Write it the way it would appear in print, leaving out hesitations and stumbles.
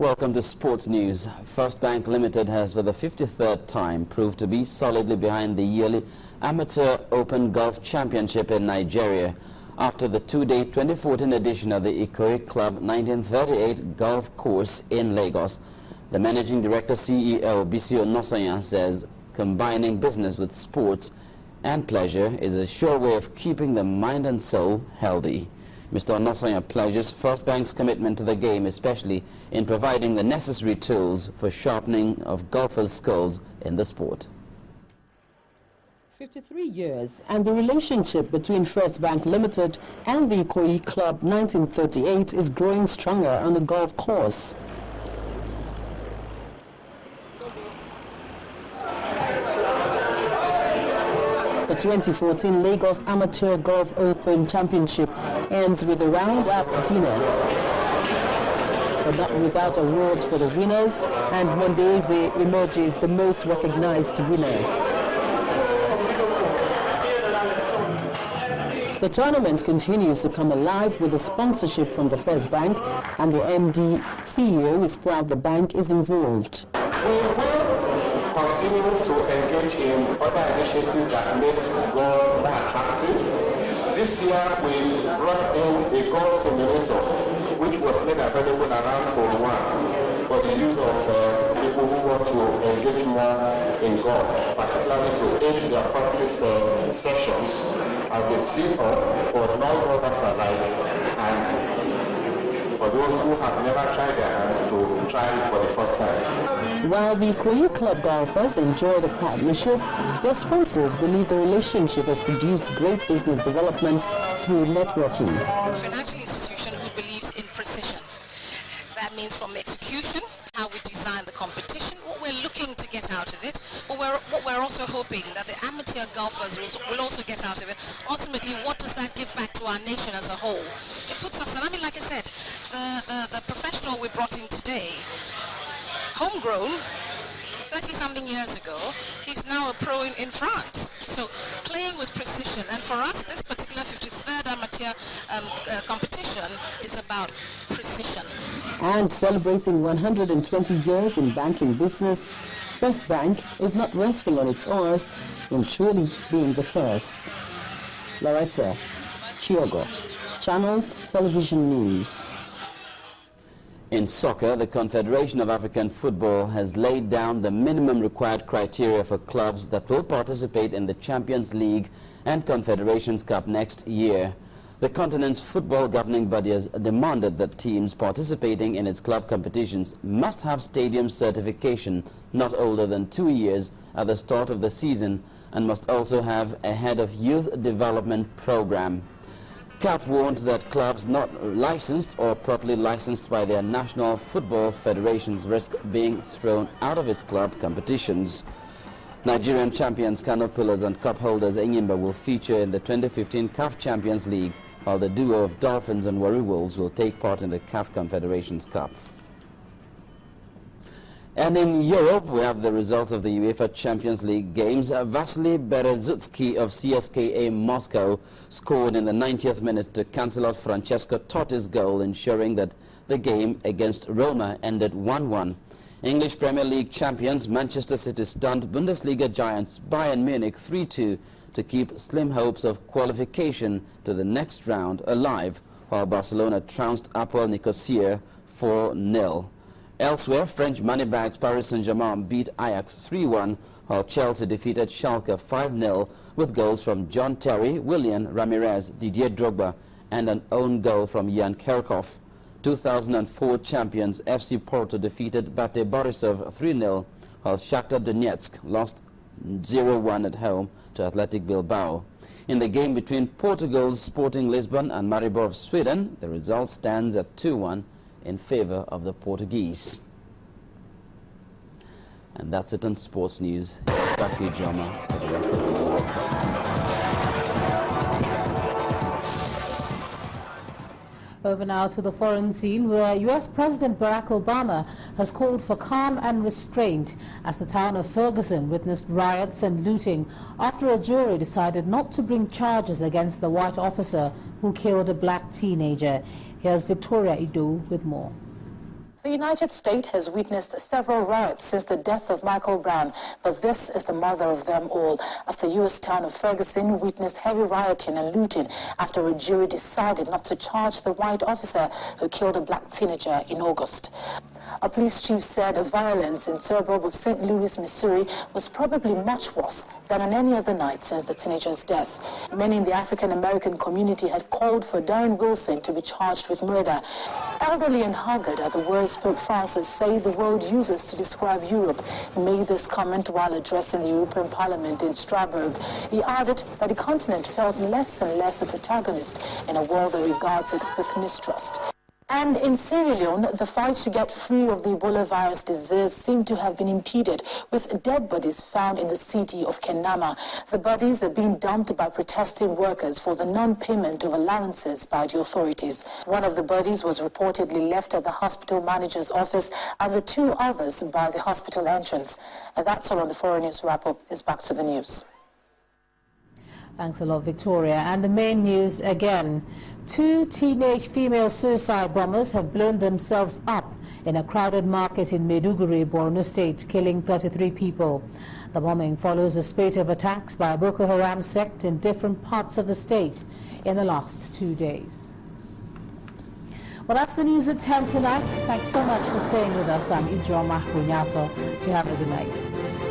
Welcome to Sports News. First Bank Limited has for the 53rd time proved to be solidly behind the yearly Amateur Open Golf Championship in Nigeria after the two-day 2014 edition of the Ikoyi Club 1938 golf course in Lagos. The Managing Director CEO Bisi Onosanya says combining business with sports and pleasure is a sure way of keeping the mind and soul healthy. Mr. Onosanya pledges First Bank's commitment to the game, especially in providing the necessary tools for sharpening of golfers' skills in the sport. 53 years, and the relationship between First Bank Limited and the Ikoyi Club 1938 is growing stronger on the golf course. The 2014 Lagos Amateur Golf Open Championship ends with a round-up dinner, but not without awards for the winners, and Mondeze emerges the most recognized winner. The tournament continues to come alive with a sponsorship from the First Bank, and the MD CEO is proud the bank is involved. We will continue to engage in other initiatives that make golf more attractive. This year we brought in a golf simulator which was made available around Hole 1 for the use of people who want to engage more in golf, particularly to aid their practice sessions as they tee up for non-golfers alike and for those who have never tried their hands to try it for the first time. While the Ikoyi Club golfers enjoy the partnership, their sponsors believe the relationship has produced great business development through networking. Financial institution who believes in precision. That means from execution, how we design the competition, what we're looking to get out of it, but what we're also hoping that the amateur golfers will also get out of it. Ultimately, what does that give back to our nation as a whole? It puts us, and I mean, like I said, the professional we brought in today, homegrown, 30-something years ago, he's now a pro in France. So playing with precision, and for us, this particular 53rd amateur competition is about precision. And celebrating 120 years in banking business, First Bank is not resting on its oars in truly being the first. Loretta Chiogo, Channels Television News. In soccer, the Confederation of African Football has laid down the minimum required criteria for clubs that will participate in the Champions League and Confederations Cup next year. The continent's football governing body has demanded that teams participating in its club competitions must have stadium certification not older than 2 years at the start of the season and must also have a head of youth development program. CAF warned that clubs not licensed or properly licensed by their national football federations risk being thrown out of its club competitions. Nigerian champions Kano Pillars and cup holders Enyimba will feature in the 2015 CAF Champions League, while the duo of Dolphins and Warri Wolves will take part in the CAF Confederations Cup. And in Europe, we have the results of the UEFA Champions League games. Vasily Berezutski of CSKA Moscow scored in the 90th minute to cancel out Francesco Totti's goal, ensuring that the game against Roma ended 1-1. English Premier League champions Manchester City stunned Bundesliga giants Bayern Munich 3-2 to keep slim hopes of qualification to the next round alive, while Barcelona trounced Apoel Nicosia 4-0. Elsewhere, French moneybags Paris Saint-Germain beat Ajax 3-1, while Chelsea defeated Schalke 5-0 with goals from John Terry, Willian Ramirez, Didier Drogba, and an own goal from Jan Kerkhoff. 2004 champions FC Porto defeated Bate Borisov 3-0, while Shakhtar Donetsk lost 0-1 at home to Athletic Bilbao. In the game between Portugal's Sporting Lisbon and Maribor of Sweden, the result stands at 2-1 in favor of the Portuguese. And that's it on Sports News. Back to you, Joma, for the rest of the news at top. Over now to the foreign scene, where U.S. President Barack Obama has called for calm and restraint as the town of Ferguson witnessed riots and looting after a jury decided not to bring charges against the white officer who killed a black teenager. Here's Victoria Ido with more. The United States has witnessed several riots since the death of Michael Brown, but this is the mother of them all, as the U.S. town of Ferguson witnessed heavy rioting and looting after a jury decided not to charge the white officer who killed a black teenager in August. A police chief said violence in the suburb of St. Louis, Missouri was probably much worse than on any other night since the teenager's death. Many in the African-American community had called for Darren Wilson to be charged with murder. Elderly and haggard are the words Pope Francis say the world uses to describe Europe. He made this comment while addressing the European Parliament in Strasbourg. He added that the continent felt less and less a protagonist in a world that regards it with mistrust. And in Sierra Leone, the fight to get free of the Ebola virus disease seemed to have been impeded, with dead bodies found in the city of Kenama. The bodies are being dumped by protesting workers for the non-payment of allowances by the authorities. One of the bodies was reportedly left at the hospital manager's office, and the two others by the hospital entrance. And that's all on the Foreign News Wrap-Up. Is back to the news. Thanks a lot, Victoria. And the main news again. 2 teenage female suicide bombers have blown themselves up in a crowded market in Maiduguri, Borno State, killing 33 people. The bombing follows a spate of attacks by Boko Haram sect in different parts of the state in the last 2 days. Well, that's the news at 10 tonight. Thanks so much for staying with us. I'm Ijoma Bunyato. Do have a good night.